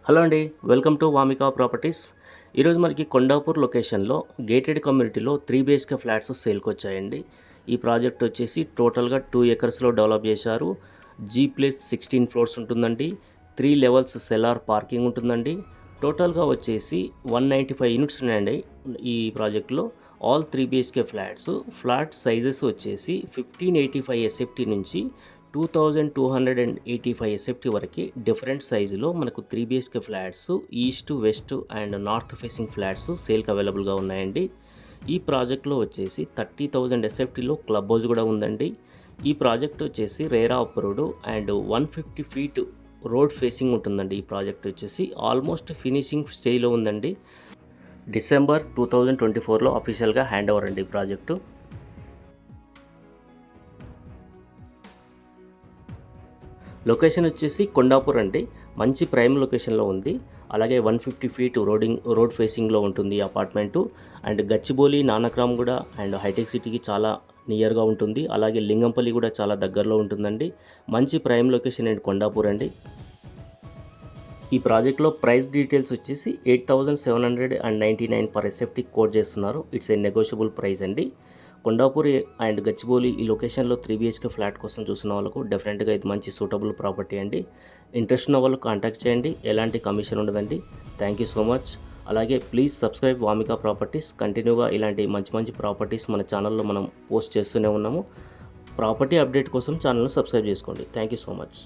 Hello అండి, welcome to Vamika properties. ఈరోజు మనకి కొండాపూర్ లొకేషన్లో గేటెడ్ కమ్యూనిటీలో 3 BHK ఫ్లాట్స్ సేల్కి వచ్చాయండి. ఈ ప్రాజెక్ట్ వచ్చేసి టోటల్గా 2 ఎకర్స్లో డెవలప్ చేశారు. G+16 ఫ్లోర్స్ ఉంటుందండి. 3 లెవెల్స్ సెల్లార్ పార్కింగ్ ఉంటుందండి. టోటల్గా వచ్చేసి 195 యూనిట్స్ ఉన్నాయండి ఈ ప్రాజెక్ట్లో. ఆల్ 3 BHK ఫ్లాట్ సైజెస్ వచ్చేసి 1585 SFT నుంచి 2285 SFT వరకు డిఫరెంట్ సైజులో మనకు 3 BHK flats east, west and north facing flats సేల్కి అవైలబుల్గా ఉన్నాయండి. ఈ ప్రాజెక్ట్లో వచ్చేసి 30,000 SFTలో క్లబ్ హౌస్ కూడా ఉందండి. ఈ ప్రాజెక్ట్ వచ్చేసి RERA approved and 150 feet road facing ఉంటుందండి. ఈ ప్రాజెక్ట్ వచ్చేసి ఆల్మోస్ట్ ఫినిషింగ్ స్టేజ్లో ఉందండి. డిసెంబర్ 2024లో అఫీషియల్గా హ్యాండ్ ఓవర్ అండి ఈ ప్రాజెక్టు. లొకేషన్ వచ్చేసి కొండాపూర్ అండి. మంచి ప్రైమ్ లొకేషన్లో ఉంది. అలాగే 150 feet రోడ్ ఫేసింగ్లో ఉంటుంది ఈ అపార్ట్మెంటు. అండ్ గచ్చిబౌలి, నానక్రామ్ కూడా అండ్ హైటెక్ సిటీకి చాలా నియర్గా ఉంటుంది. అలాగే లింగంపల్లి కూడా చాలా దగ్గరలో ఉంటుందండి. మంచి ప్రైమ్ లొకేషన్ అండి కొండాపూర్ అండి. ఈ ప్రాజెక్ట్లో ప్రైస్ డీటెయిల్స్ వచ్చేసి 8,799 per SFT కోట్ చేస్తున్నారు. ఇట్స్ ఏ నెగోషియబుల్ ప్రైస్ అండి. కొండాపూర్ అండ్ గచ్చిబౌలి ఈ లొకేషన్లో 3 BHK ఫ్లాట్ కోసం చూసిన వాళ్ళకు డెఫినెట్గా ఇది మంచి సూటబుల్ ప్రాపర్టీ అండి. ఇంట్రెస్ట్ ఉన్న వాళ్ళు కాంటాక్ట్ చేయండి. ఎలాంటి కమిషన్ ఉండదండి. Thank you so much. అలాగే ప్లీజ్ సబ్స్క్రైబ్ వామికా ప్రాపర్టీస్. కంటిన్యూగా ఇలాంటి మంచి మంచి ప్రాపర్టీస్ మన ఛానల్లో మనం పోస్ట్ చేస్తూనే ఉన్నాము. ప్రాపర్టీ అప్డేట్ కోసం ఛానల్ను సబ్స్క్రైబ్ చేసుకోండి. Thank you so much.